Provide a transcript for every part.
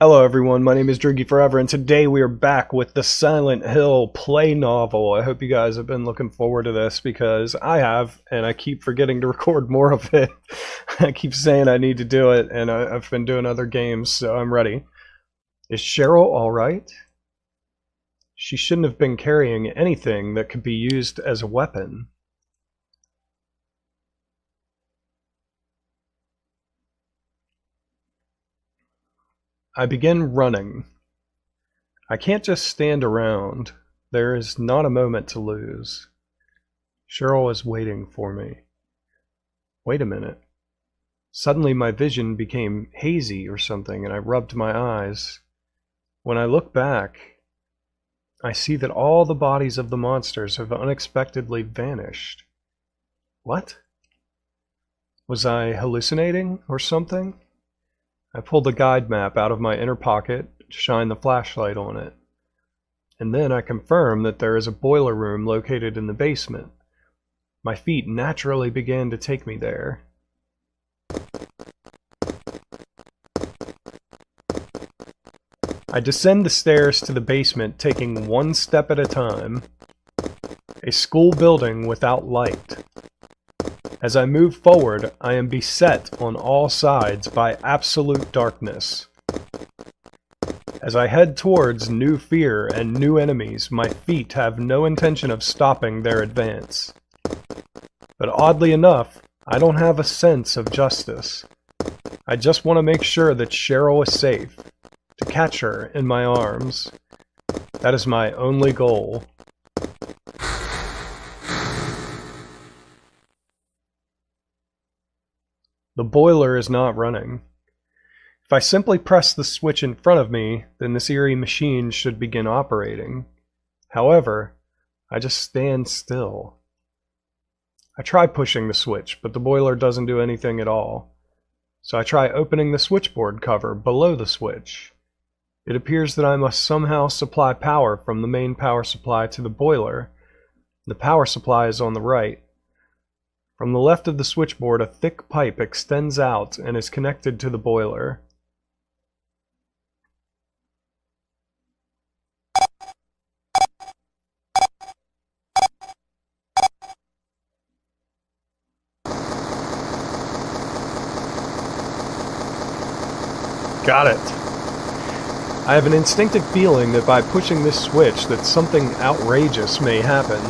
Hello everyone, my name is Drinky Forever, and today we are back with the Silent Hill play novel. I hope you guys have been looking forward to this because I have, and I keep forgetting to record more of it. I keep saying I need to do it, and I've been doing other games, so I'm ready. Is Cheryl alright? She shouldn't have been carrying anything that could be used as a weapon. I begin running. I can't just stand around. There is not a moment to lose. Cheryl is waiting for me. Wait a minute. Suddenly my vision became hazy or something, and I rubbed my eyes. When I look back, I see that all the bodies of the monsters have unexpectedly vanished. What? Was I hallucinating or something? I pulled the guide map out of my inner pocket to shine the flashlight on it. And then I confirmed that there is a boiler room located in the basement. My feet naturally began to take me there. I descend the stairs to the basement, taking one step at a time. A school building without light. As I move forward, I am beset on all sides by absolute darkness. As I head towards new fear and new enemies, my feet have no intention of stopping their advance. But oddly enough, I don't have a sense of justice. I just want to make sure that Cheryl is safe, to catch her in my arms. That is my only goal. The boiler is not running. If I simply press the switch in front of me, then this eerie machine should begin operating. However, I just stand still. I try pushing the switch, but the boiler doesn't do anything at all. So I try opening the switchboard cover below the switch. It appears that I must somehow supply power from the main power supply to the boiler. The power supply is on the right. From the left of the switchboard, a thick pipe extends out and is connected to the boiler. Got it. I have an instinctive feeling that by pushing this switch that something outrageous may happen.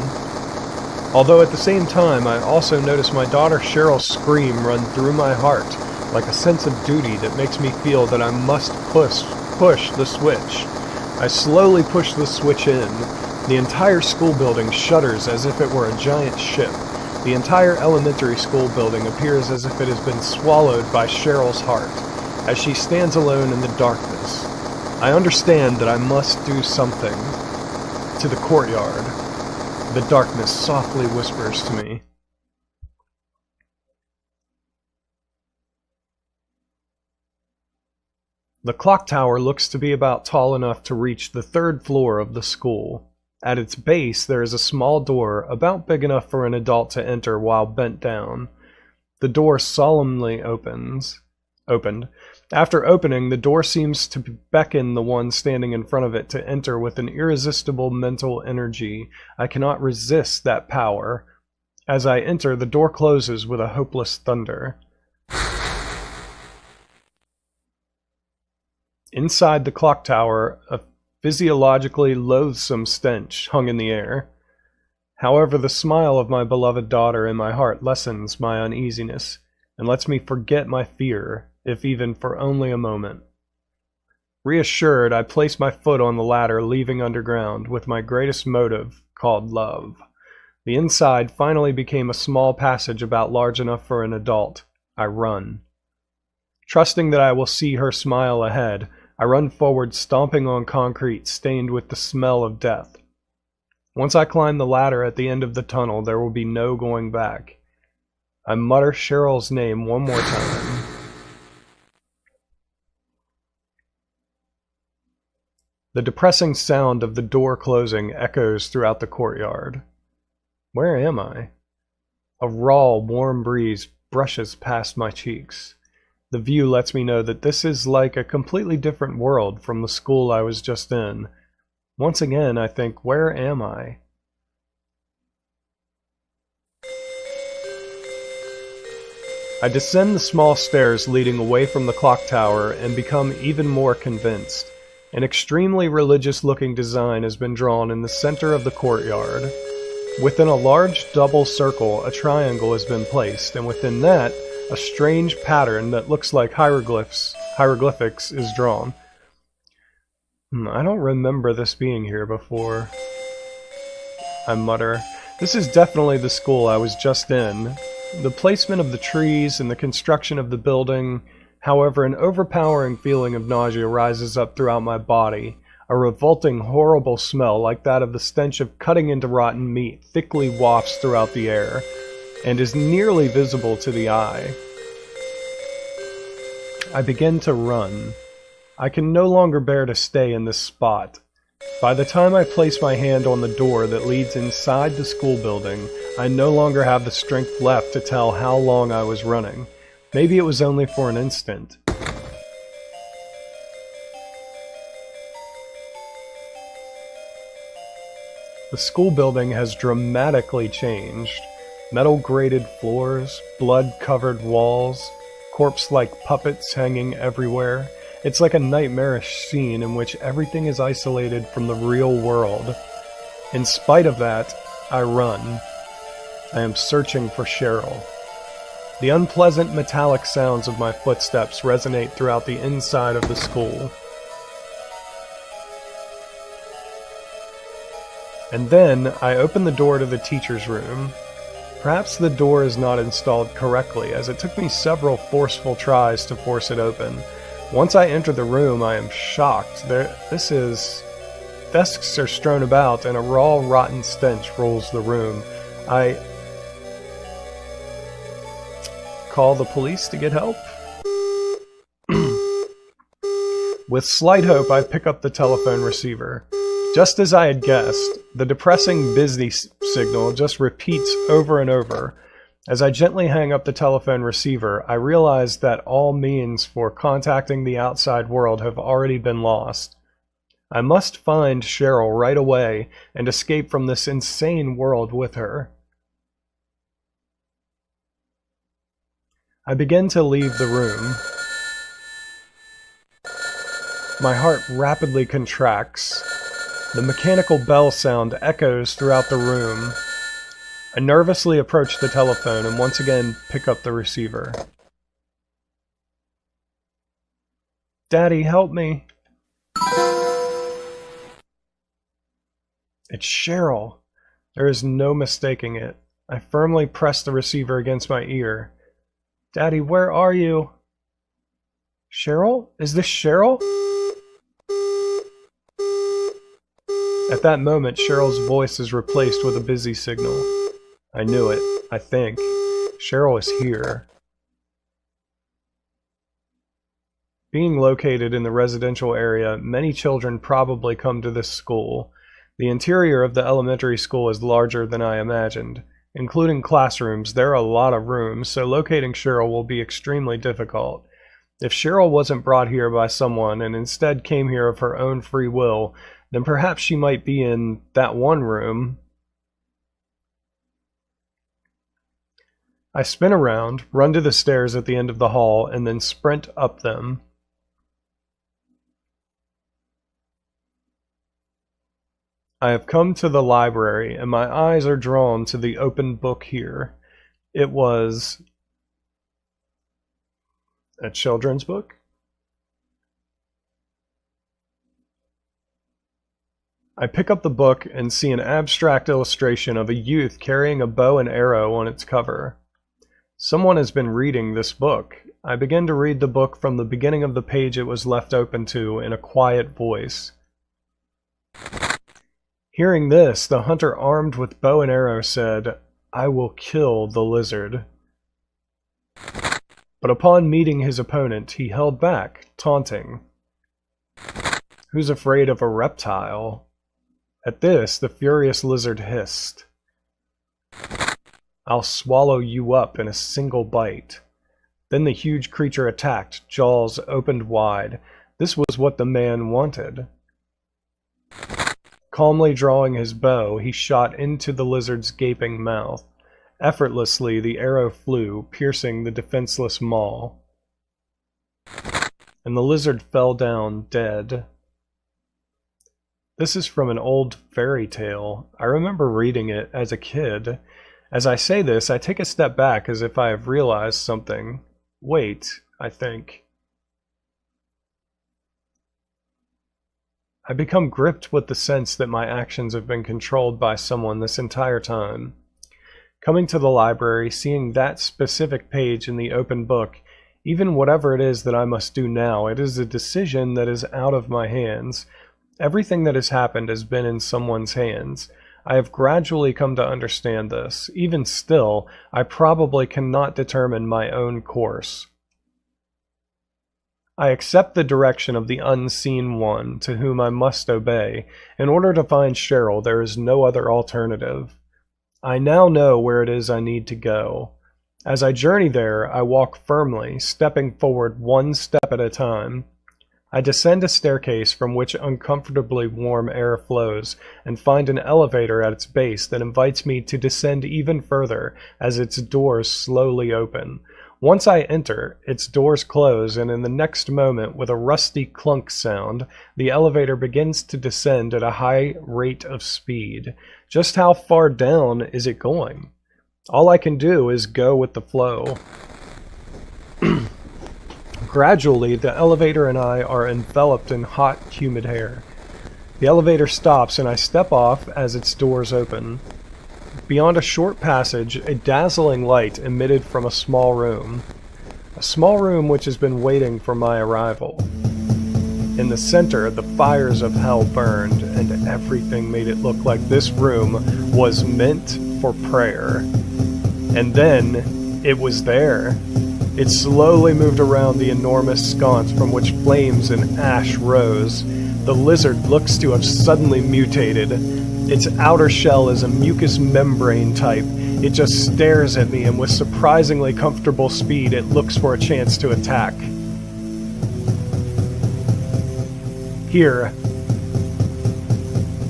Although at the same time, I also notice my daughter Cheryl's scream run through my heart, like a sense of duty that makes me feel that I must push the switch. I slowly push the switch in. The entire school building shudders as if it were a giant ship. The entire elementary school building appears as if it has been swallowed by Cheryl's heart, as she stands alone in the darkness. I understand that I must do something. To the courtyard. The darkness softly whispers to me. The clock tower looks to be about tall enough to reach the third floor of the school. At its base, there is a small door about big enough for an adult to enter while bent down. The door solemnly opened. After opening, the door seems to beckon the one standing in front of it to enter with an irresistible mental energy. I cannot resist that power. As I enter, the door closes with a hopeless thunder. Inside the clock tower, a physiologically loathsome stench hung in the air. However, the smile of my beloved daughter in my heart lessens my uneasiness and lets me forget my fear, if even for only a moment. Reassured, I place my foot on the ladder leaving underground with my greatest motive, called love. The inside finally became a small passage about large enough for an adult. I run. Trusting that I will see her smile ahead, I run forward, stomping on concrete stained with the smell of death. Once I climb the ladder at the end of the tunnel, there will be no going back. I mutter Cheryl's name one more time. The depressing sound of the door closing echoes throughout the courtyard. Where am I? A raw, warm breeze brushes past my cheeks. The view lets me know that this is like a completely different world from the school I was just in. Once again, I think, where am I? I descend the small stairs leading away from the clock tower and become even more convinced. An extremely religious-looking design has been drawn in the center of the courtyard. Within a large double circle, a triangle has been placed, and within that, a strange pattern that looks like hieroglyphics is drawn. I don't remember this being here before. I mutter. This is definitely the school I was just in. The placement of the trees and the construction of the building. However, an overpowering feeling of nausea rises up throughout my body. A revolting, horrible smell like that of the stench of cutting into rotten meat thickly wafts throughout the air, and is nearly visible to the eye. I begin to run. I can no longer bear to stay in this spot. By the time I place my hand on the door that leads inside the school building, I no longer have the strength left to tell how long I was running. Maybe it was only for an instant. The school building has dramatically changed. Metal-grated floors, blood-covered walls, corpse-like puppets hanging everywhere. It's like a nightmarish scene in which everything is isolated from the real world. In spite of that, I run. I am searching for Cheryl. The unpleasant metallic sounds of my footsteps resonate throughout the inside of the school. And then, I open the door to the teacher's room. Perhaps the door is not installed correctly, as it took me several forceful tries to force it open. Once I enter the room, I am shocked. Desks are strewn about, and a raw, rotten stench rolls the room. I call the police to get help. With slight hope, I pick up the telephone receiver. Just as I had guessed, the depressing busy signal just repeats over and over. As I gently hang up the telephone receiver, I realize that all means for contacting the outside world have already been lost. I must find Cheryl right away and escape from this insane world with her. I begin to leave the room. My heart rapidly contracts. The mechanical bell sound echoes throughout the room. I nervously approach the telephone and once again pick up the receiver. Daddy, help me. It's Cheryl. There is no mistaking it. I firmly press the receiver against my ear. Daddy, where are you? Cheryl? Is this Cheryl? At that moment, Cheryl's voice is replaced with a busy signal. I knew it, I think. Cheryl is here. Being located in the residential area, many children probably come to this school. The interior of the elementary school is larger than I imagined. Including classrooms, there are a lot of rooms, so locating Cheryl will be extremely difficult. If Cheryl wasn't brought here by someone and instead came here of her own free will, then perhaps she might be in that one room. I spin around, run to the stairs at the end of the hall, and then sprint up them. I have come to the library, and my eyes are drawn to the open book here. It was a children's book? I pick up the book and see an abstract illustration of a youth carrying a bow and arrow on its cover. Someone has been reading this book. I begin to read the book from the beginning of the page it was left open to in a quiet voice. Hearing this, the hunter armed with bow and arrow said, "I will kill the lizard." But upon meeting his opponent, he held back, taunting. "Who's afraid of a reptile?" At this, the furious lizard hissed. "I'll swallow you up in a single bite." Then the huge creature attacked, jaws opened wide. This was what the man wanted. Calmly drawing his bow, he shot into the lizard's gaping mouth. Effortlessly, the arrow flew, piercing the defenseless maw. And the lizard fell down, dead. This is from an old fairy tale. I remember reading it as a kid. As I say this, I take a step back as if I have realized something. Wait, I think. I become gripped with the sense that my actions have been controlled by someone this entire time. Coming to the library, seeing that specific page in the open book, even whatever it is that I must do now, it is a decision that is out of my hands. Everything that has happened has been in someone's hands. I have gradually come to understand this. Even still, I probably cannot determine my own course. I accept the direction of the unseen one, to whom I must obey. In order to find Cheryl, there is no other alternative. I now know where it is I need to go. As I journey there, I walk firmly, stepping forward one step at a time. I descend a staircase from which uncomfortably warm air flows, and find an elevator at its base that invites me to descend even further as its doors slowly open. Once I enter, its doors close, and in the next moment, with a rusty clunk sound, the elevator begins to descend at a high rate of speed. Just how far down is it going? All I can do is go with the flow. Gradually, the elevator and I are enveloped in hot, humid air. The elevator stops, and I step off as its doors open. Beyond a short passage, a dazzling light emitted from a small room. A small room which has been waiting for my arrival. In the center, the fires of hell burned, and everything made it look like this room was meant for prayer. And then, it was there. It slowly moved around the enormous sconce from which flames and ash rose. The lizard looks to have suddenly mutated. Its outer shell is a mucous membrane type. It just stares at me, and with surprisingly comfortable speed, it looks for a chance to attack. Here.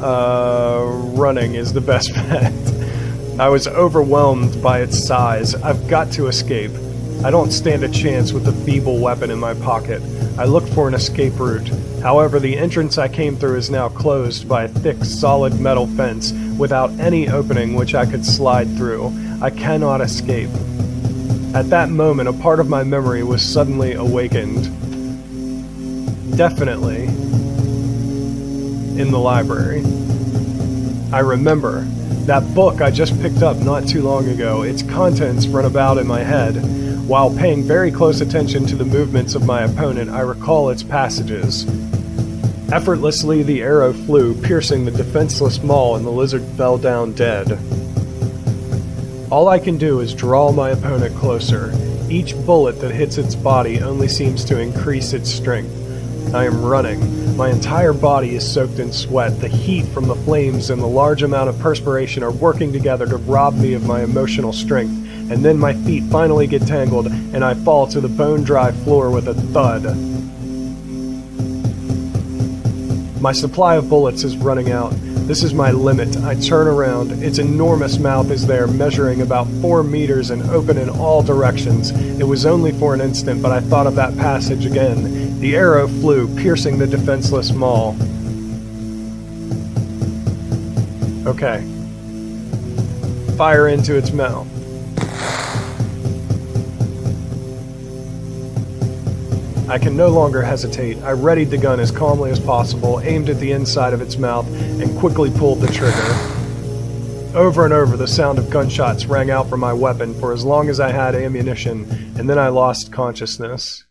Running is the best bet. I was overwhelmed by its size. I've got to escape. I don't stand a chance with the feeble weapon in my pocket. I look for an escape route. However, the entrance I came through is now closed by a thick, solid metal fence without any opening which I could slide through. I cannot escape. At that moment, a part of my memory was suddenly awakened. Definitely. In the library. I remember. That book I just picked up not too long ago, its contents run about in my head. While paying very close attention to the movements of my opponent, I recall its passages. Effortlessly, the arrow flew, piercing the defenseless maw, and the lizard fell down dead. All I can do is draw my opponent closer. Each bullet that hits its body only seems to increase its strength. I am running. My entire body is soaked in sweat. The heat from the flames and the large amount of perspiration are working together to rob me of my emotional strength. And then my feet finally get tangled, and I fall to the bone-dry floor with a thud. My supply of bullets is running out. This is my limit. I turn around. Its enormous mouth is there, measuring about 4 meters and open in all directions. It was only for an instant, but I thought of that passage again. The arrow flew, piercing the defenseless maw. Okay. Fire into its mouth. I can no longer hesitate. I readied the gun as calmly as possible, aimed at the inside of its mouth, and quickly pulled the trigger. Over and over, the sound of gunshots rang out from my weapon for as long as I had ammunition, and then I lost consciousness.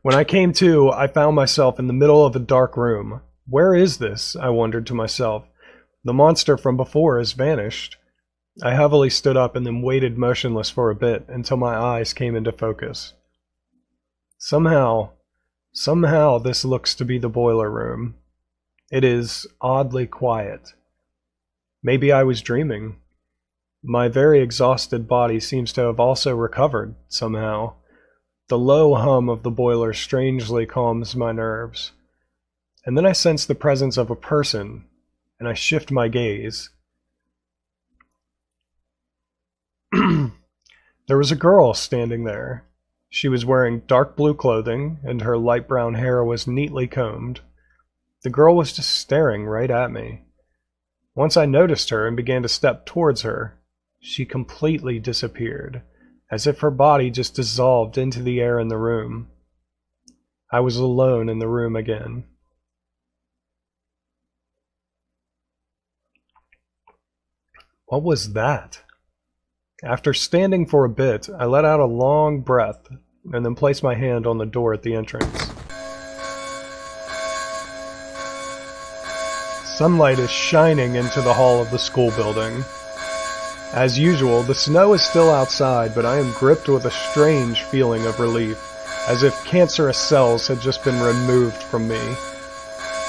When I came to, I found myself in the middle of a dark room. Where is this? I wondered to myself. The monster from before has vanished. I heavily stood up and then waited motionless for a bit until my eyes came into focus. Somehow this looks to be the boiler room. It is oddly quiet. Maybe I was dreaming. My very exhausted body seems to have also recovered, somehow. The low hum of the boiler strangely calms my nerves. And then I sense the presence of a person, and I shift my gaze. There was a girl standing there. She was wearing dark blue clothing, and her light brown hair was neatly combed. The girl was just staring right at me. Once I noticed her and began to step towards her, she completely disappeared, as if her body just dissolved into the air in the room. I was alone in the room again. What was that? After standing for a bit, I let out a long breath and then placed my hand on the door at the entrance. Sunlight is shining into the hall of the school building. As usual, the snow is still outside, but I am gripped with a strange feeling of relief, as if cancerous cells had just been removed from me.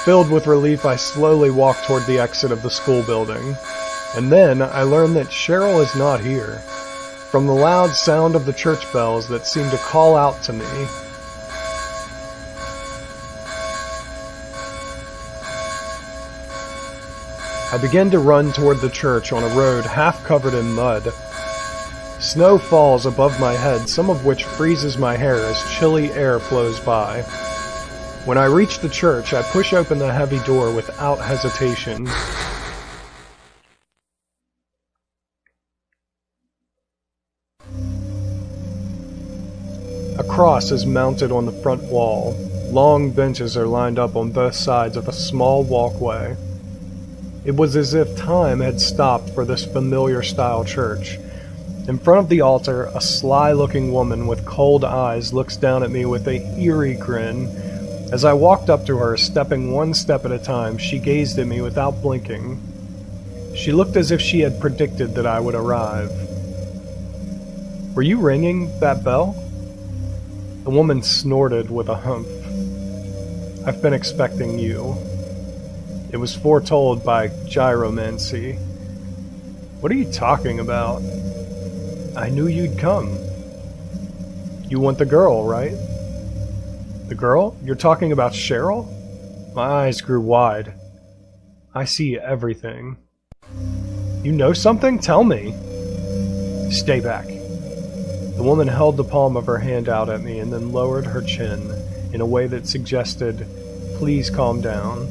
Filled with relief, I slowly walk toward the exit of the school building. And then I learn that Cheryl is not here, from the loud sound of the church bells that seem to call out to me. I begin to run toward the church on a road half covered in mud. Snow falls above my head, some of which freezes my hair as chilly air flows by. When I reach the church, I push open the heavy door without hesitation. A cross is mounted on the front wall. Long benches are lined up on both sides of a small walkway. It was as if time had stopped for this familiar-style church. In front of the altar, a sly-looking woman with cold eyes looks down at me with an eerie grin. As I walked up to her, stepping one step at a time, she gazed at me without blinking. She looked as if she had predicted that I would arrive. "Were you ringing that bell?" The woman snorted with a humph. "I've been expecting you. It was foretold by gyromancy." "What are you talking about?" "I knew you'd come." "You want the girl, right?" "The girl? You're talking about Cheryl?" My eyes grew wide. "I see everything." "You know something? Tell me." "Stay back." The woman held the palm of her hand out at me and then lowered her chin in a way that suggested, "Please calm down.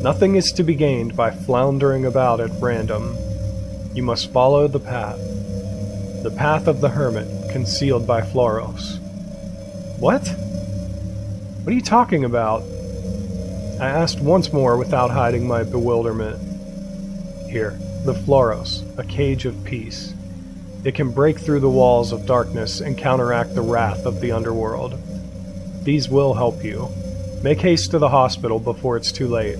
Nothing is to be gained by floundering about at random. You must follow the path of the hermit concealed by Floros." "What? What are you talking about?" I asked once more without hiding my bewilderment. "Here, the Floros, a cage of peace. It can break through the walls of darkness and counteract the wrath of the underworld. These will help you. Make haste to the hospital before it's too late."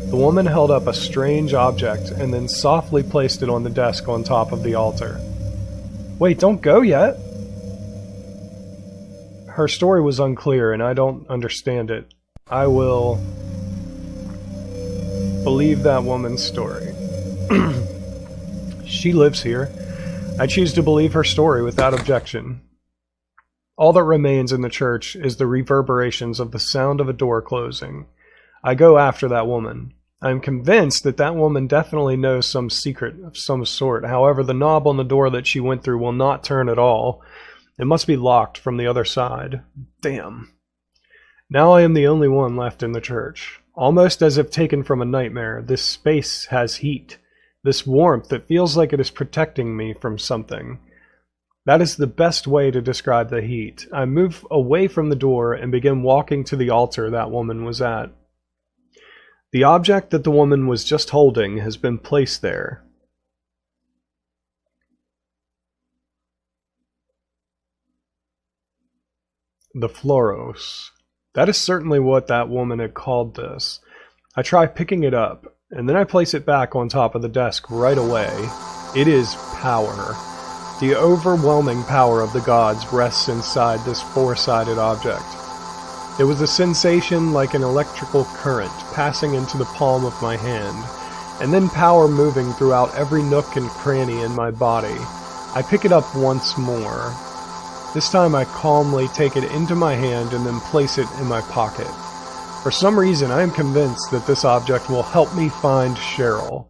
The woman held up a strange object and then softly placed it on the desk on top of the altar. "Wait, don't go yet!" Her story was unclear and I don't understand it. I will believe that woman's story. She lives here. I choose to believe her story without objection. All that remains in the church is the reverberations of the sound of a door closing. I go after that woman. I am convinced that that woman definitely knows some secret of some sort. However, the knob on the door that she went through will not turn at all. It must be locked from the other side. Damn. Now I am the only one left in the church. Almost as if taken from a nightmare, this space has heat. This warmth that feels like it is protecting me from something. That is the best way to describe the heat. I move away from the door and begin walking to the altar that woman was at. The object that the woman was just holding has been placed there. The Floros. That is certainly what that woman had called this. I try picking it up, and then I place it back on top of the desk right away. It is power. The overwhelming power of the gods rests inside this four-sided object. There was a sensation like an electrical current passing into the palm of my hand, and then power moving throughout every nook and cranny in my body. I pick it up once more. This time I calmly take it into my hand and then place it in my pocket. For some reason, I am convinced that this object will help me find Cheryl.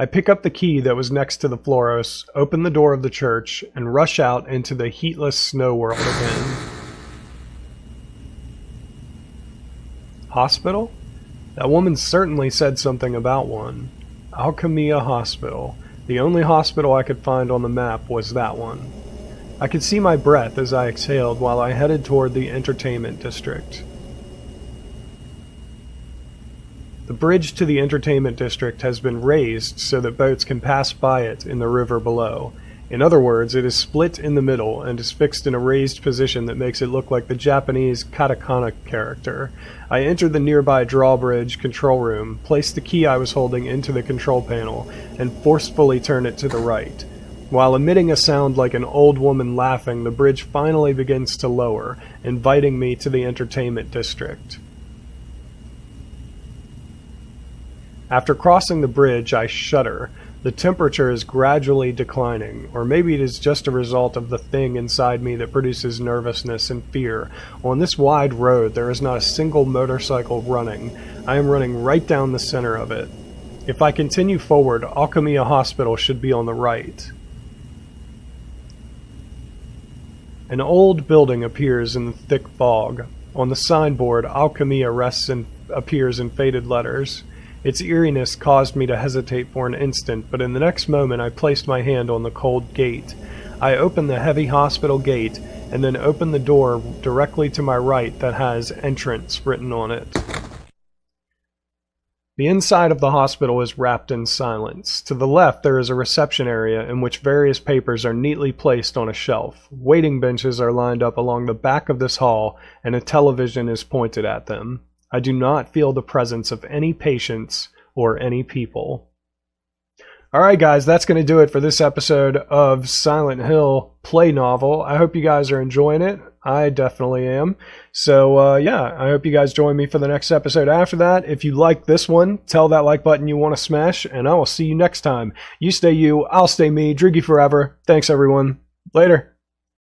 I pick up the key that was next to the Floros, open the door of the church, and rush out into the heatless snow world again. Hospital? That woman certainly said something about one. Alchemia Hospital. The only hospital I could find on the map was that one. I could see my breath as I exhaled while I headed toward the entertainment district. The bridge to the entertainment district has been raised so that boats can pass by it in the river below. In other words, it is split in the middle and is fixed in a raised position that makes it look like the Japanese katakana character. I entered the nearby drawbridge control room, placed the key I was holding into the control panel, and forcefully turned it to the right. While emitting a sound like an old woman laughing, the bridge finally begins to lower, inviting me to the entertainment district. After crossing the bridge, I shudder. The temperature is gradually declining, or maybe it is just a result of the thing inside me that produces nervousness and fear. On this wide road, there is not a single motorcycle running. I am running right down the center of it. If I continue forward, Alchemia Hospital should be on the right. An old building appears in the thick fog. On the signboard, Alchemia appears in faded letters. Its eeriness caused me to hesitate for an instant, but in the next moment I placed my hand on the cold gate. I opened the heavy hospital gate, and then opened the door directly to my right that has "Entrance" written on it. The inside of the hospital is wrapped in silence. To the left there is a reception area in which various papers are neatly placed on a shelf. Waiting benches are lined up along the back of this hall, and a television is pointed at them. I do not feel the presence of any patients or any people. Alright guys, that's going to do it for this episode of Silent Hill Play Novel. I hope you guys are enjoying it. I definitely am. So yeah, I hope you guys join me for the next episode after that. If you like this one, tell that like button you want to smash, and I will see you next time. You stay you, I'll stay me, Droogie forever. Thanks everyone. Later.